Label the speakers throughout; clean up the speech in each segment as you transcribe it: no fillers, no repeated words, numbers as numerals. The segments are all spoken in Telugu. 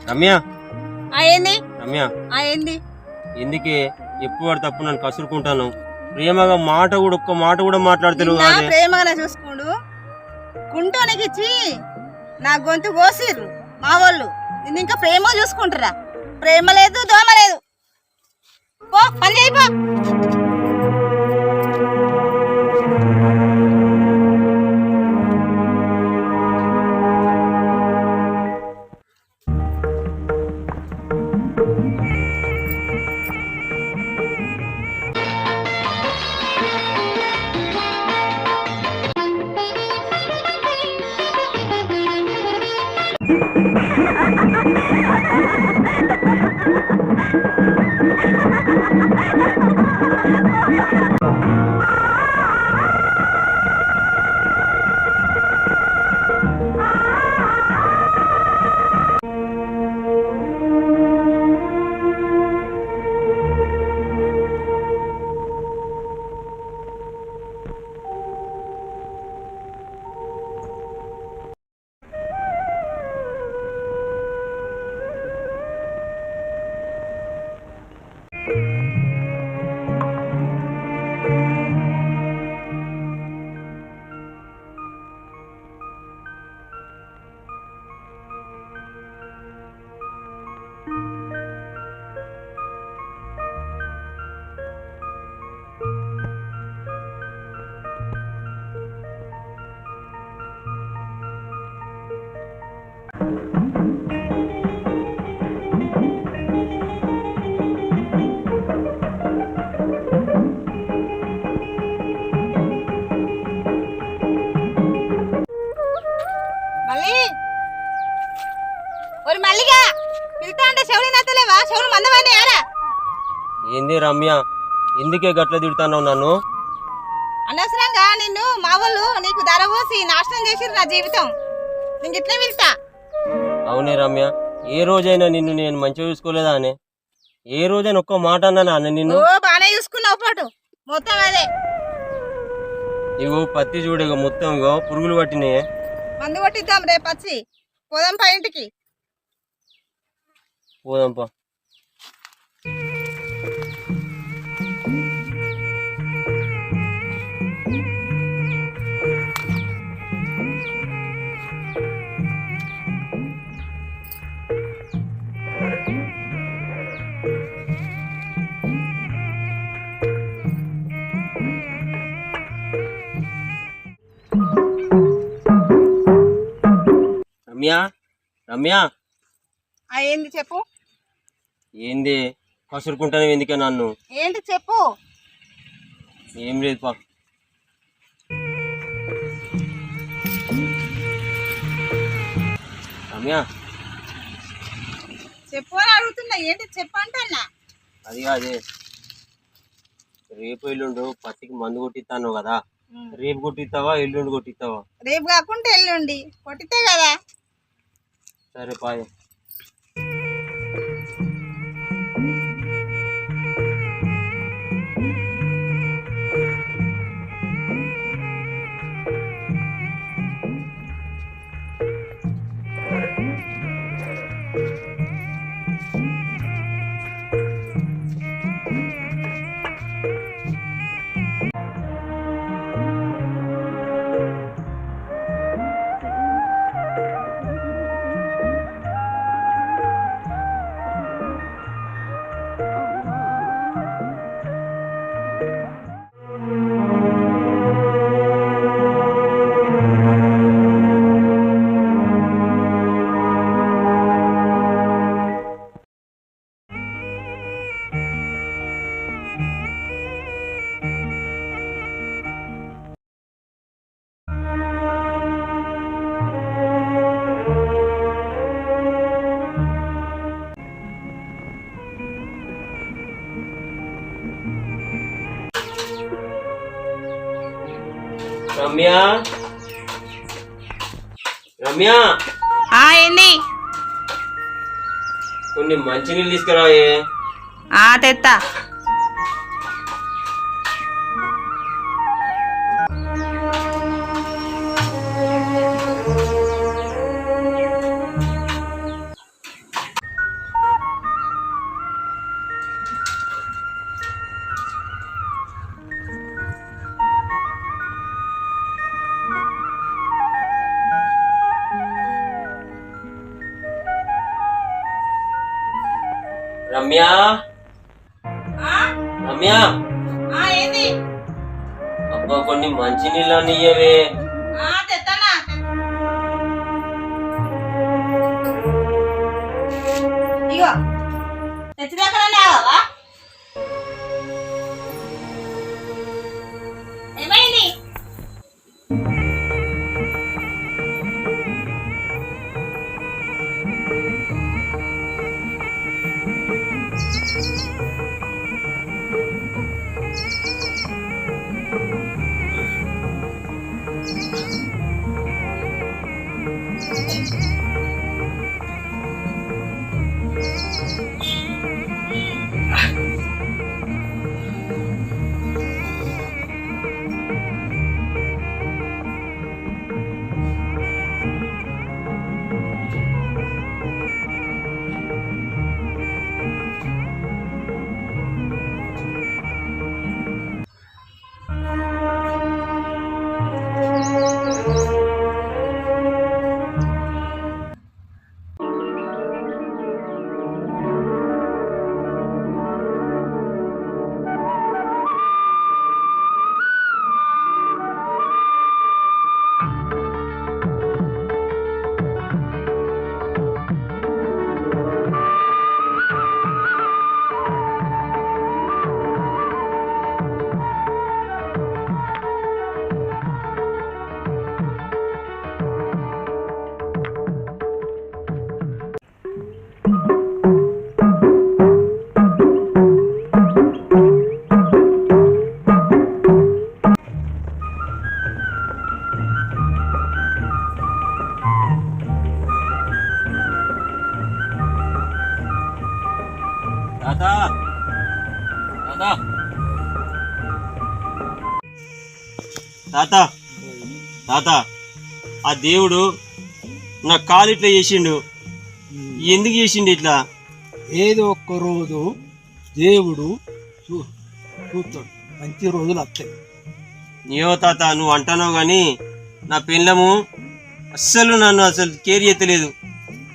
Speaker 1: రమ్య
Speaker 2: ఏంది
Speaker 1: రమ్య
Speaker 2: ఏంది
Speaker 1: ఎందుకే ఎప్పుడు వాడు తప్పు నన్ను కసురుకుంటాను ప్రేమగా మాట కూడా ఒక్క మాట కూడా మాట్లాడతలేవు
Speaker 2: నిన్న
Speaker 1: కాదే.
Speaker 2: ప్రేమగానే చూసుకుండు కుంటోనికి ఇచ్చి నా గొంతు కోసిర్రు మా వాళ్ళు నిన్ను ఇంకా ప్రేమ చూసుకుంటారా? ప్రేమ లేదు దోమ లేదు. పో పని చేయిపో. మళ్ళీ ఒక మల్లిగా పిలుతా అంటే చెవులు నచ్చలేవా? చెవులు మందమని యారా
Speaker 1: ఏంది రమ్య ఎందుకే గట్ల తిడతావు నన్ను?
Speaker 2: అనవసరంగా నిన్ను మా వాళ్ళు నీకు ధర పోసి నాశనం చేసిర్రు నా జీవితం. నేను ఇట్లా పిలుతా.
Speaker 1: అవునే రమ్య ఏ రోజైనా నిన్ను నేను మంచిగా చూసుకోలేదా అనే? ఏ రోజైనా ఒక్క మాట అన్నానా అన్న నిన్ను?
Speaker 2: ఓ బానే చూసుకున్నావు పాటు మొత్తం అదే.
Speaker 1: ఇగో పత్తి చూడగా మొత్తం ఇగో పురుగులు పట్టినాయి.
Speaker 2: మందు కొట్టిద్దాం రేపు వచ్చి పోదాం పై ఇంటికి.
Speaker 1: పోదాంపా. రమ్య రమ్య
Speaker 2: ఏంది చెప్పు.
Speaker 1: ఏంది కసురుకుంటాను ఎందుకే నన్ను?
Speaker 2: ఏంటి చెప్పు.
Speaker 1: ఏం లేదు పా. రమ్య
Speaker 2: చెప్పు అని అడుగుతున్నా. ఏంటి చెప్పు అంటన్నా.
Speaker 1: అది కాదే రేపు ఎల్లుండు పత్తికి మందు కొట్టిస్తాను కదా, రేపు కొట్టిస్తావా ఎల్లుండి కొట్టిస్తావా?
Speaker 2: రేపు కాకుండా ఎల్లుండి కొట్టితే కదా.
Speaker 1: సరే పాయ్. రమ్య రమ్య
Speaker 2: ఏంది?
Speaker 1: కొన్ని మంచినీళ్ళు తీసుకురావే.
Speaker 2: తెత్తా.
Speaker 1: రమ్య రమ్య
Speaker 2: ఏంది
Speaker 1: అబ్బా కొన్ని మంచి నీళ్ళు ఇయ్యవే.
Speaker 2: తెస్తానా ఇగో తెచ్చిదాకా ఏమైంది?
Speaker 1: తాత తాత తాత తాత ఆ దేవుడు నా కాలు ఇట్లా చేసిండు. ఎందుకు చేసిండు ఇట్లా?
Speaker 3: ఏదో ఒక్క రోజు దేవుడు చూస్తాడు, మంచి రోజులు వస్తాయి.
Speaker 1: ఏవో తాత నువ్వు అంటున్నావు కానీ నా పిల్లము అస్సలు నన్ను అసలు కేర్ ఎత్తలేదు,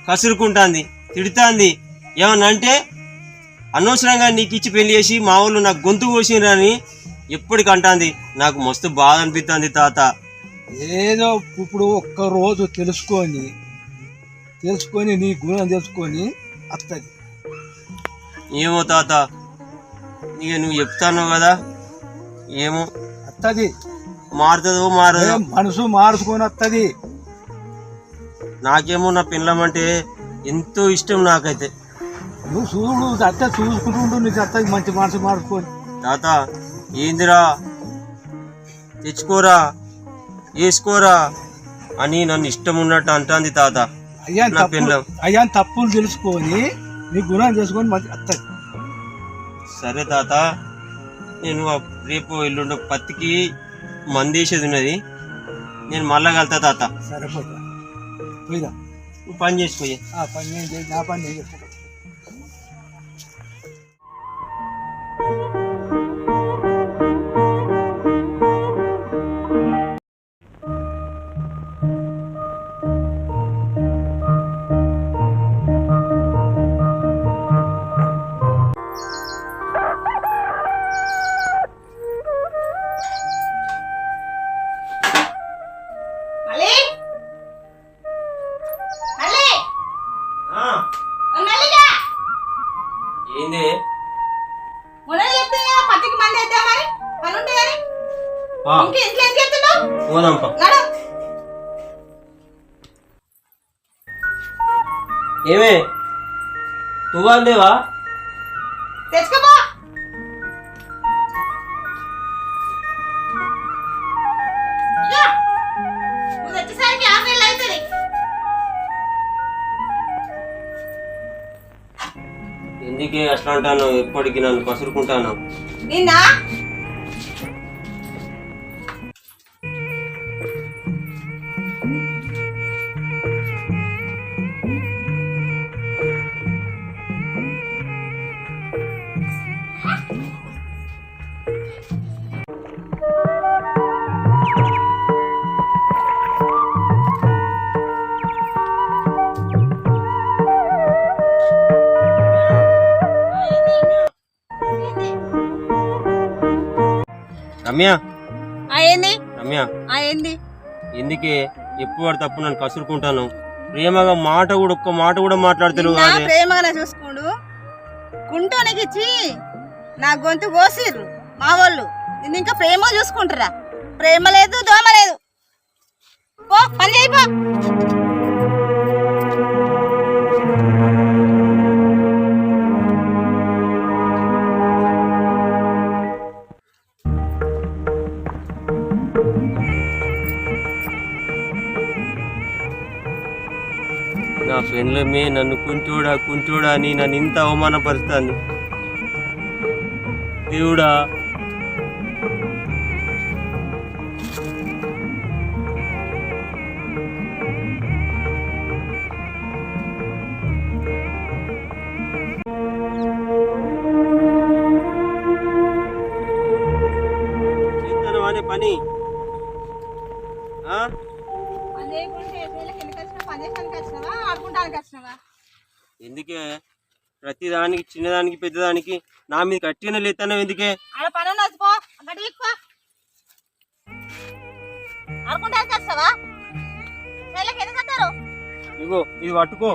Speaker 1: కసురుకుంటాంది, తిడుతాంది. ఏమన్నా అంటే అనవసరంగా నీకు ఇచ్చి పెళ్లి చేసి మా వాళ్ళు నాకు గొంతు కోసిరని ఎప్పటికంటాంది. నాకు మస్తు బాధ అనిపిస్తుంది తాత.
Speaker 3: ఏదో ఇప్పుడు ఒక్క రోజు తెలుసుకొని నీ గుణం తెలుసుకొని వస్తుంది.
Speaker 1: ఏమో తాత ఇక నువ్వు చెప్తాను కదా, ఏమో
Speaker 3: వస్తుంది,
Speaker 1: మారుతుందో మారదో.
Speaker 3: మనసు మార్చుకొని వస్తుంది.
Speaker 1: నాకేమో నా పిల్లమంటే ఎంతో ఇష్టం నాకైతే.
Speaker 3: నువ్వు చూడు అత్త చూసుకుంటుండు, నీకు వస్తుంది మంచి మనసు మార్చుకొని.
Speaker 1: తాత ఏందిరా తెచ్చుకోరా వేసుకోరా అని నన్ను ఇష్టం ఉన్నట్టు అంటుంది తాత.
Speaker 3: అయ్యా తప్పులు తెలుసుకొని నీ గుణం తెలుసుకొని మంచి వస్తుంది.
Speaker 1: సరే తాత, నేను రేపు ఎల్లుండి పత్తికి మందేసేది ఉన్నది, నేను మళ్ళా కలుతా తాత.
Speaker 3: సరిపోతా పోయిదా,
Speaker 1: నువ్వు పని చేసిపోయా.
Speaker 3: ఆ పని నేను చేసి నా పని నేను చేసుకుంటా.
Speaker 1: ఏంది
Speaker 2: పత్తికి మంది వేద్దామని పని ఉంటే కానీ ఇంట్లో ఏం చేస్తున్నావు?
Speaker 1: ఏమే తువ్వాలు లేవా?
Speaker 2: తెచ్చుకోపో. నువ్వు తెచ్చేసరికి 6 నెలలు అవుతుంది.
Speaker 1: ఎందుకే అట్లా అంటాను? ఎప్పటికీ నన్ను కసురుకుంటాను.
Speaker 2: నిన్న
Speaker 1: రమ్య
Speaker 2: ఏంది
Speaker 1: రమ్య
Speaker 2: ఏంది
Speaker 1: ఎందుకే ఎప్పుడు వాడు తప్పు నన్ను కసురుకుంటాను ప్రేమగా ఒక్క మాట కూడా మాట్లాడతలేవు
Speaker 2: నా
Speaker 1: కాదే.
Speaker 2: ప్రేమగానే చూసుకుండు కుంటోనికి ఇచ్చి నా గొంతు కోసిర్రు మా వాళ్ళు నిన్ను ఇంకా ప్రేమ చూసుకుంటారా ప్రేమ లేదు దోమ లేదు పో పని చేయిపో
Speaker 1: నా ఫ్రెండ్లమే నన్ను కుంటోడా అని నన్ను ఇంత అవమానపరుస్తాను దేవుడా. చేస్తాను అనే పని ఆ?
Speaker 2: పని చేయకుంటే ఎందుకు వచ్చినావా పని చేయడానికి వచ్చినావా ఆడుకుంటానికి వచ్చినావా
Speaker 1: ఎందుకే ప్రతిదానికి చిన్నదానికి పెద్దదానికి నా మీద కట్టిన లేతాను ఎందుకే
Speaker 2: ఆడ పని ఉన్నది పో గడి ఎక్కువ ఆడుకుంటానికి వస్తావా వీళ్ళకి ఎందుకు వస్తారు
Speaker 1: ఇగో ఇది పట్టుకో.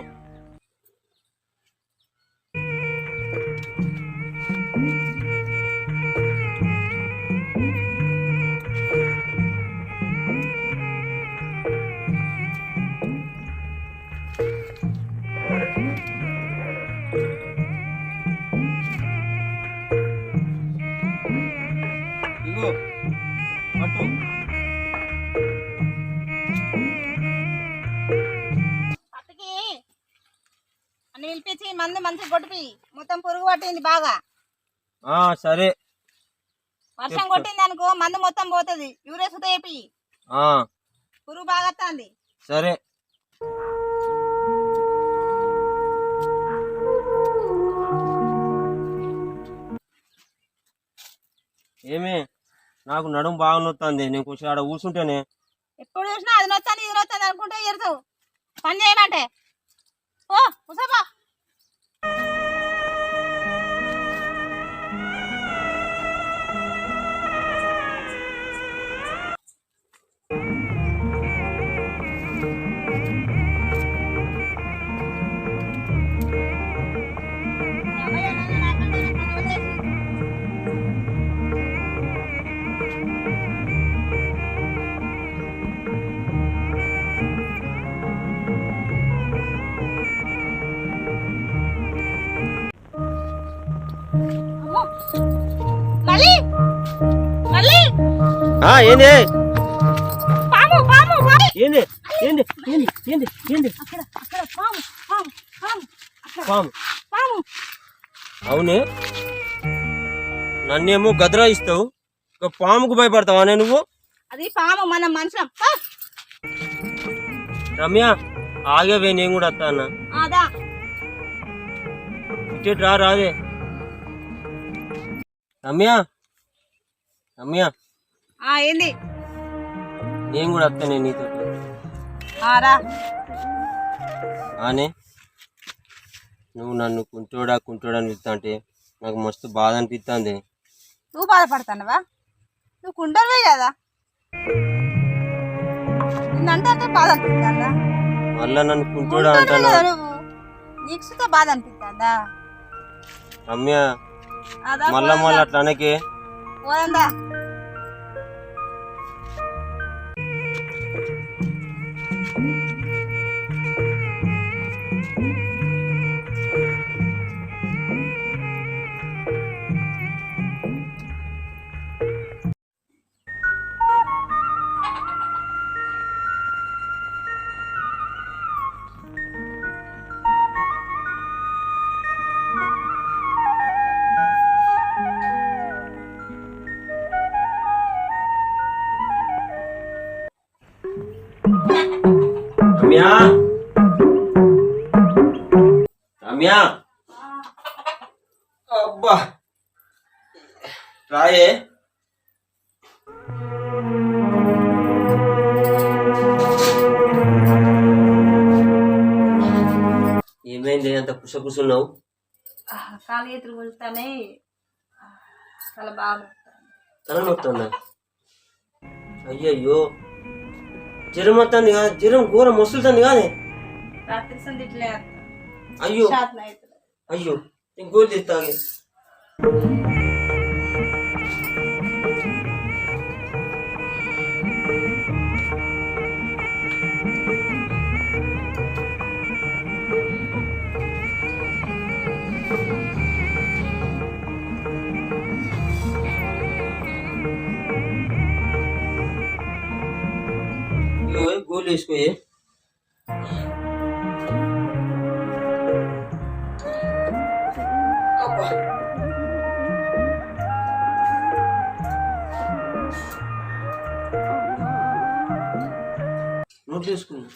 Speaker 1: ఇగో పట్టు.
Speaker 2: పట్టుకి అన్ని పిలిపించి మందు మంచిగా కొట్టిపి మొత్తం పురుగు పట్టింది బాగా
Speaker 1: సరే
Speaker 2: వర్షం కొట్టింది అనుకో మందు మొత్తం పోతుంది యూరియా సుత వేపి పురుగు బాగా వస్తుంది
Speaker 1: సరే. ఏమే నాకు నడుము బాగా నొత్తుంది నేను కొంచెం ఆడ కూర్చుంటేనే
Speaker 2: ఎప్పుడు చూసినా అది నొచ్చాను ఇది నొచ్చాను అనుకుంటే ఎరుతావు పని చేయమంటే ఓ కూసోపో మళ్ళీ మళ్ళీ
Speaker 1: ఏంది
Speaker 2: పాము పాము పాము.
Speaker 1: ఏంది ఏంది ఏంది ఏంది ఏంది
Speaker 2: అక్కడ అక్కడ పాము పాము పాము అక్కడ
Speaker 1: పాము
Speaker 2: పాము
Speaker 1: అవునే నన్నేమో గదరా ఇస్తావు ఇక పాముకు భయపడతావానే నువ్వు
Speaker 2: అది పాము మన మనుషులం
Speaker 1: రమ్య ఆగేవే నేను కూడా వస్తా అన్న
Speaker 2: అదా
Speaker 1: ఇటు రాదే రమ్య రమ్య
Speaker 2: ఏంది
Speaker 1: నేను కూడా వస్తానే నీతో
Speaker 2: రా
Speaker 1: ఆనే నువ్వు నన్ను కుంటోడా అని పిలుస్తా అంటే నాకు మస్తు బాధ అనిపిస్తుంది.
Speaker 2: నువ్వు బాధపడతానవా నువ్వు కుంటవే కదా నిన్నంటే బాధ అనిపిస్తుందా
Speaker 1: మళ్ళా నన్ను కుంటోడా అంటాను
Speaker 2: నువ్వు నీకు సుత బాధ అనిపిస్తుందా
Speaker 1: రమ్య
Speaker 2: అదా
Speaker 1: మళ్ళా అట్లా అనకే
Speaker 2: పోదందా
Speaker 1: రమ్య రమ్య అబ్బా రాయే ఏమైంది అంత కుసకుసున్నావు
Speaker 2: కాలు చేతులు కొలుస్తానే చాలా బాగా
Speaker 1: తల నొస్తుందా అయ్యయ్యో జ్వరం వస్తుంది కదా, జ్వరం ఘోరం వస్తుంది కాదే.
Speaker 2: రాత్రి సంది ఇట్లే
Speaker 1: అయ్యో
Speaker 2: శాతం అవుతుంది.
Speaker 1: అయ్యో నేను గోలు తీస్తాగే. గోలు వేసుకోయే. నోట్ చేసుకున్నా.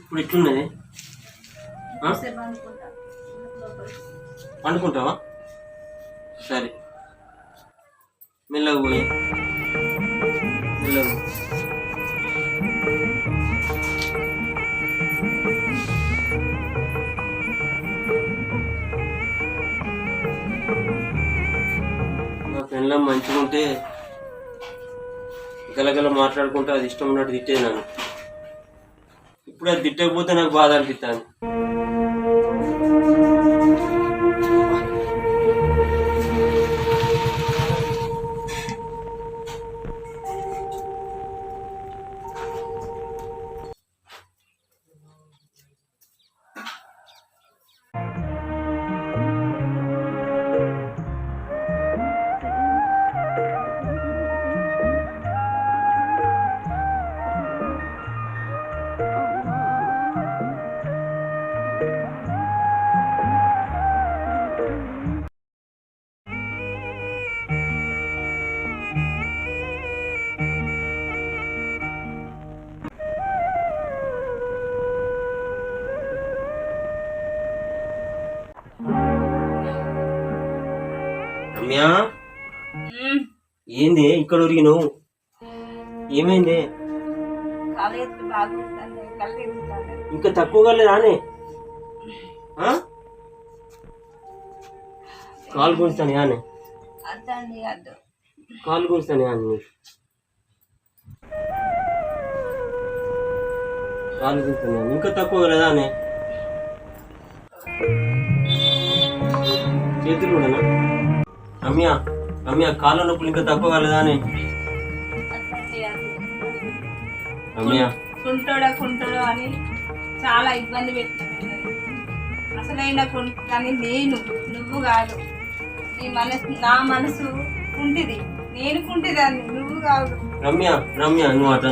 Speaker 1: ఇప్పుడు ఇట్లున్నది. పండుకుంటావా? సరే మెల్లగా పోయి మెల్లగా. నా పెళ్ళం మంచిగా ఉంటే గలగల మాట్లాడుకుంటే అది ఇష్టం ఉన్నట్టు తిట్టేది నన్ను. ఇప్పుడు అది తిట్టకపోతే నాకు బాధ అనిపిస్తాను. రమ్యా ఏంది ఇక్కడ ఉరిగినావు? ఏమైంది? ఇంకా తక్కువగా రానే కాలు గుంజుతాను యానే, కాలు గుంజుతాను యాని, కాలు గుంజుతాను. ఇంకా తక్కువ లేదా అనే చేతులు కూడానా? రమ్య రమ్య కాళ్ళ నొప్పులు ఇంకా తక్కువ కాలేదా అని? రమ్య
Speaker 2: కుంటోడో అని చాలా ఇబ్బంది పెట్టిన అసలైన కానీ నేను, నువ్వు కాదు. నీ మనసు, నా మనసు కుంటిది, నేను కుంటిదాన్ని, నువ్వు కాదు.
Speaker 1: రమ్య రమ్య నువ్వు అట్లా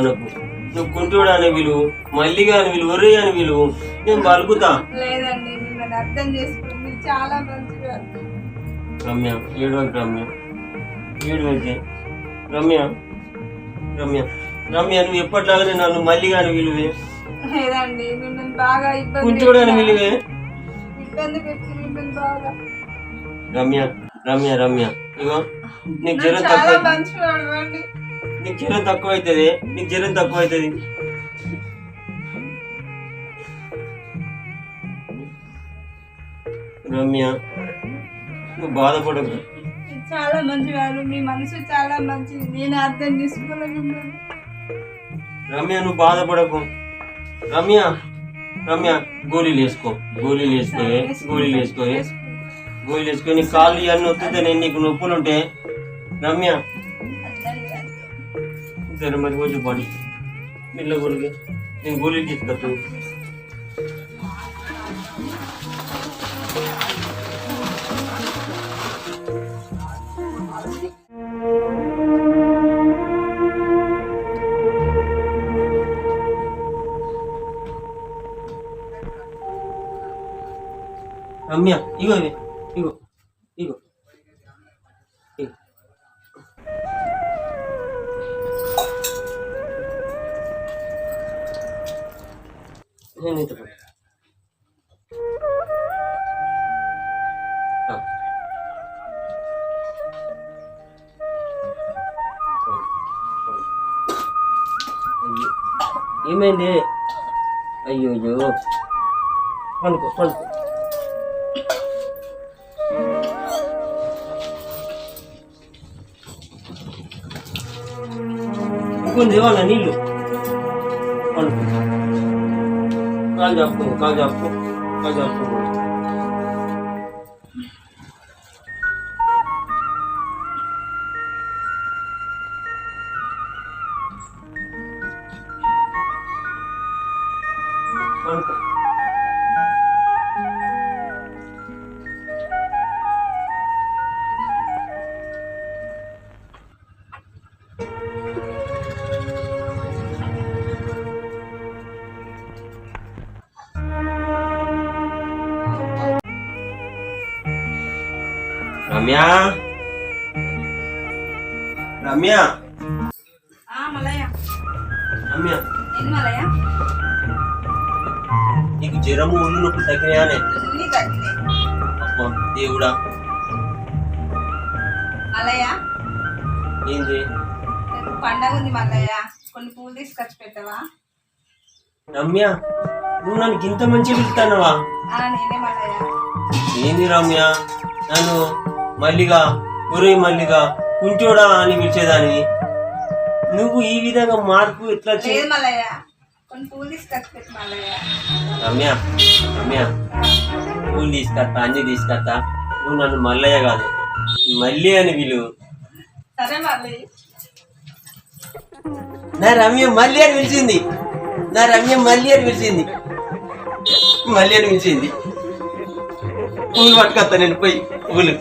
Speaker 1: నువ్వు కుంటోడు అని విలువు, మల్లిగా అని విలువు, ఒర్రే అని విలువు, నేను పలుకుతా.
Speaker 2: లేదండి మిమ్మల్ని అర్థం చేసుకుని మీరు చాలా మంచిగా.
Speaker 1: రమ్య ఏడవకి, రమ్య ఏడవకి. రమ్య రమ్య రమ్య నువ్వు ఎప్పటిలాగానే నన్ను మల్లిగా అని విలువే.
Speaker 2: లేదండి మిమ్మల్ని బాగా
Speaker 1: కుంటోడు అని విలువే.
Speaker 2: ఇబ్బంది పెట్టి మిమ్మల్ని బాగా.
Speaker 1: రమ్య రమ్య రమ్య ఇగో నీకు జ్వరం
Speaker 2: చాలా
Speaker 1: తక్కువ,
Speaker 2: మంచివాడు అండి.
Speaker 1: నీకు జ్వరం తక్కువ అవుతుంది, నీకు జ్వరం తక్కువ అవుతుంది. రమ్య నువ్వు బాధపడకు.
Speaker 2: చాలా మంచివాడు, మీ మనసు చాలా మంచిది, నేను అర్థం చేసుకోలేదు.
Speaker 1: రమ్య నువ్వు బాధపడకు. రమ్య రమ్య గోళీలు వేసుకో, గోళీలు వేసుకోవే, గోళీలు వేసుకోవే, గోళీలు వేసుకొని కాళ్ళు ఇవన్నీ వస్తుంటే నేను నీకు నొప్పులు ఉంటే. రమ్య సరే మరి కొంచెం పని మిల్ల గోళీకి నేను గోళీలు తీసుకొస్తాను. రమ్య ఇగో ఇగో ఇగో నేను ఏమైంది? అయ్యో అయ్యో, పనుకో పనుకో. ఇంకొంది వాళ్ళ నీళ్ళు పనుకో. కాలు చెప్పుకో కాలు చెప్పుకో కాలు చెప్పుకో. రమ్య రమ్య
Speaker 2: మలయ్య
Speaker 1: రమ్య,
Speaker 2: ఏం మలయ్య?
Speaker 1: నీకు జ్వరము ఒళ్ళు నొప్పి తగ్గినాయనే?
Speaker 2: అన్నీ తగ్గినాయి
Speaker 1: అబ్బా దేవుడా.
Speaker 2: మలయ్య
Speaker 1: ఏంది?
Speaker 2: రేపు పండగ ఉంది మల్లయ్య, కొన్ని పూలు తీసుకొచ్చి పెట్టవా?
Speaker 1: రమ్య, నువ్వు నన్ను ఇంత మంచిగా పిలుస్తానవా?
Speaker 2: నేనే మల్లయ్య.
Speaker 1: ఏంది రమ్య, నన్ను మల్లిగా ఒరే మల్లిగా కుంచోడా అని పిలిచేదాన్ని, నువ్వు ఈ విధంగా మార్పు ఎట్లా
Speaker 2: లేదు మల్లయ్య, కొన్ని పూలు తీసుకొచ్చి పెట్టు మల్లయ్య.
Speaker 1: రమ్య రమ్య, పూలు తీసుకొస్తా అన్ని తీసుకొస్తా, నువ్వు నన్ను మల్లయ్య కాదు మల్లి అని పిలువు.
Speaker 2: సరే మల్లయ్య.
Speaker 1: నా రమ్య మల్లి అని పిలిచింది, నా రమ్య మల్లి అని పిలిచింది, మల్లి అని పిలిచింది. పూలు పట్టుకొస్తా నేను పోయి పూలు.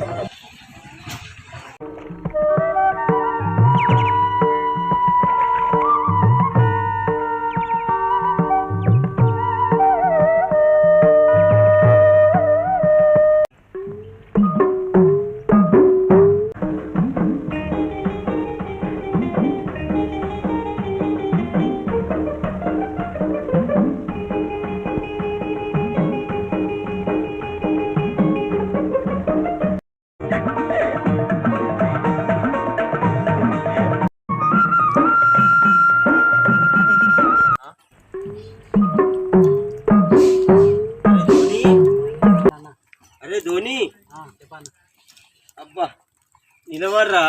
Speaker 1: అరే ధోని, అబ్బా నిలవర్రా,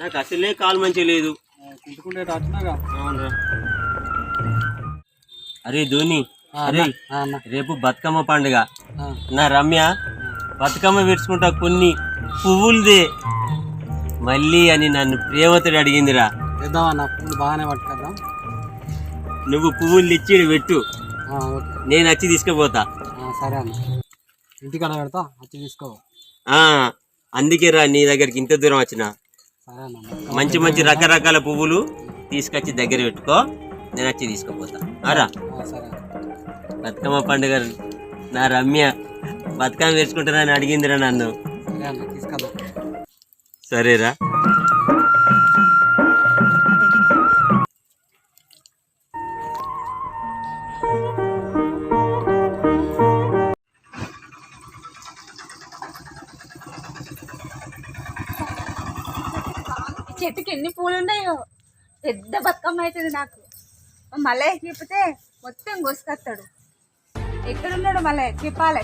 Speaker 1: నాకు అసలే కాలు మంచిగా లేదు. అవునరా. అరే ధోని, అరే రేపు బతుకమ్మ పండుగ, నా రమ్య బతుకమ్మ విడుచుకుంటా కొన్ని పువ్వులదే మళ్ళీ అని నన్ను ప్రేమతో అడిగిందిరా.
Speaker 3: పువ్వులు బాగానే పట్టుకుందాం.
Speaker 1: నువ్వు పువ్వులు తెచ్చి పెట్టు, నేను వచ్చి తీసుకుపోతా.
Speaker 3: సరే అన్న, ఇంటికాడ పెడతా, వచ్చి తీసుకో.
Speaker 1: అందుకే రా నీ దగ్గరికి ఇంత దూరం వచ్చిన.
Speaker 3: సరే అన్న,
Speaker 1: మంచి మంచి రకరకాల పువ్వులు తీసుకొచ్చి దగ్గర పెట్టుకో, నేను వచ్చి తీసుకుపోతా. రా
Speaker 3: సరే.
Speaker 1: బతుకమ్మ పండుగ నా రమ్య బతుకమ్మ వేసుకుంటానని అడిగిందిరా నన్ను.
Speaker 3: సరే అన్న, తీసుకెళ్దాం.
Speaker 1: సరేరా.
Speaker 2: చెట్టుకి ఎన్ని పూలు ఉన్నాయో, పెద్ద బతుకమ్మ అవుతుంది నాకు. మళ్ళీ చెప్పితే మొత్తం కోసుకొస్తాడు. ఎక్కడున్నాడు మళ్ళీ చెప్పాలి,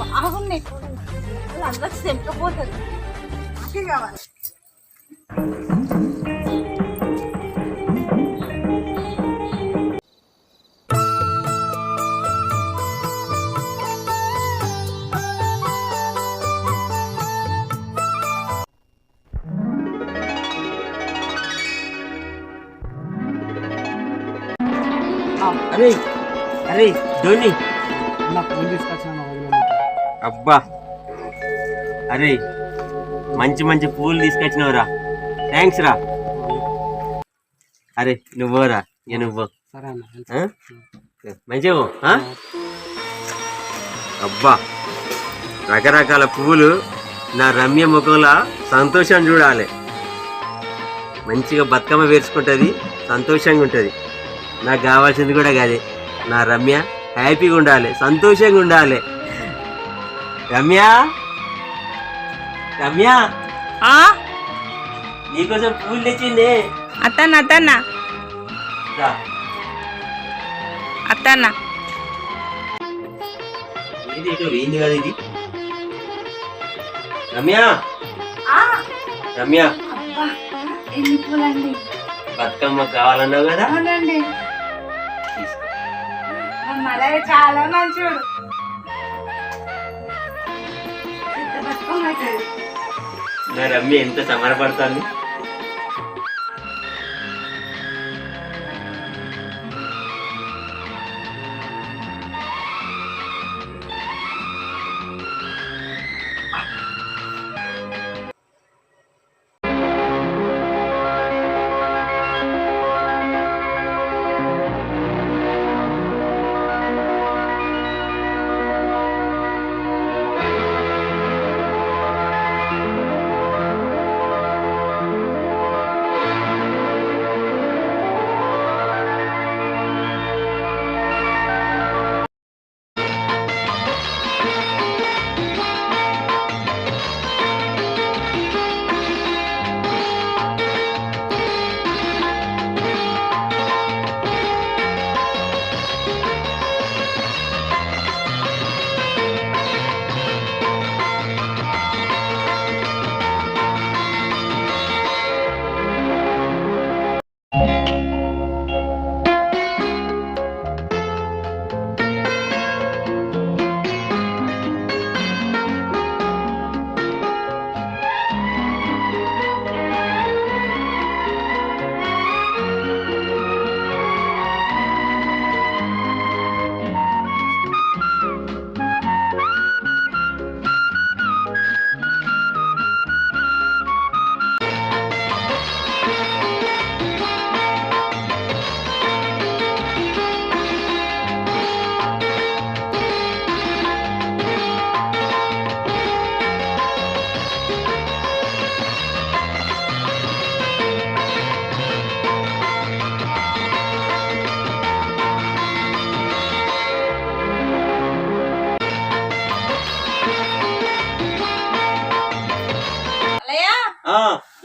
Speaker 2: బాగున్నాయి పూలు, అందరికి తెంపకపోతుంది. నాకే కావాలి.
Speaker 1: అరే అరే ధోని,
Speaker 3: పూలు తీసుకొచ్చిన.
Speaker 1: అబ్బా అరే మంచి మంచి పూలు తీసుకొచ్చినవురా, థ్యాంక్స్ రా. అరే నువ్వురా, నువ్వు
Speaker 3: సరే అన్న,
Speaker 1: మంచిగా. అబ్బా రకరకాల పువ్వులు, నా రమ్య ముఖంలో సంతోషం చూడాలి. మంచిగా బతుకమ్మ వేసుకుంటుంది, సంతోషంగా ఉంటుంది. నాకు కావాల్సింది కూడా కాదే, నా రమ్య హ్యాపీగా ఉండాలి, సంతోషంగా ఉండాలి. రమ్య రమ్య, నీకోసం పూలు తెచ్చింది.
Speaker 2: అత్తన్న అత్తన్న
Speaker 1: ఇది ఇటు ఏంది కదా ఇది రమ్య రమ్య
Speaker 2: అబ్బా ఎన్ని పూలండి
Speaker 1: బతుకమ్మ కావాలన్నావు కదా
Speaker 2: అవునండి మళ్ళీ చాలా మంచోడు బతుకమ్మ అవుతుంది
Speaker 1: నా రమ్య ఎంత సమరపడుతుంది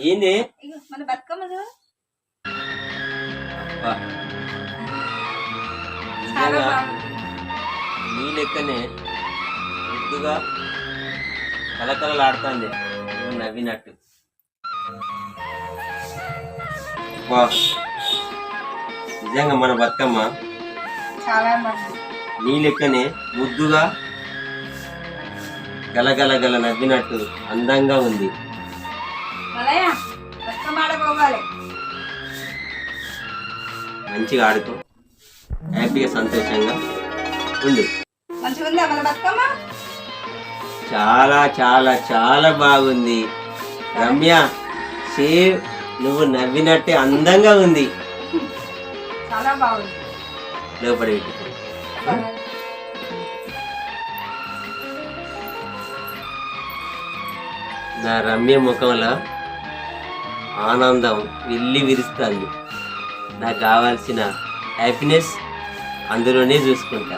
Speaker 1: ఏంది
Speaker 2: మన బతుకమ్మ చూడు. చాలా బాగుంది.
Speaker 1: నీ లెక్కనే ముద్దుగా కలకలలాడుతుంది నవ్వినట్టు. నిజంగా మన బతుకమ్మ
Speaker 2: చాలా బాగుంది.
Speaker 1: నీ లెక్కనే ముద్దుగా గలగల గల నవ్వినట్టు అందంగా ఉంది. మంచిగా ఆడుకో, హ్యాపీగా సంతోషంగా ఉండు. చాలా చాలా చాలా బాగుంది రమ్య. సేవ్ నువ్వు నవ్వినట్టే అందంగా ఉంది.
Speaker 2: చాలా బాగుంది.
Speaker 1: లోపడి నా రమ్య ముఖంలో ఆనందం వెళ్ళి విరుస్తుంది. నాకు కావాల్సిన హ్యాపీనెస్ అందులోనే చూసుకుంటా.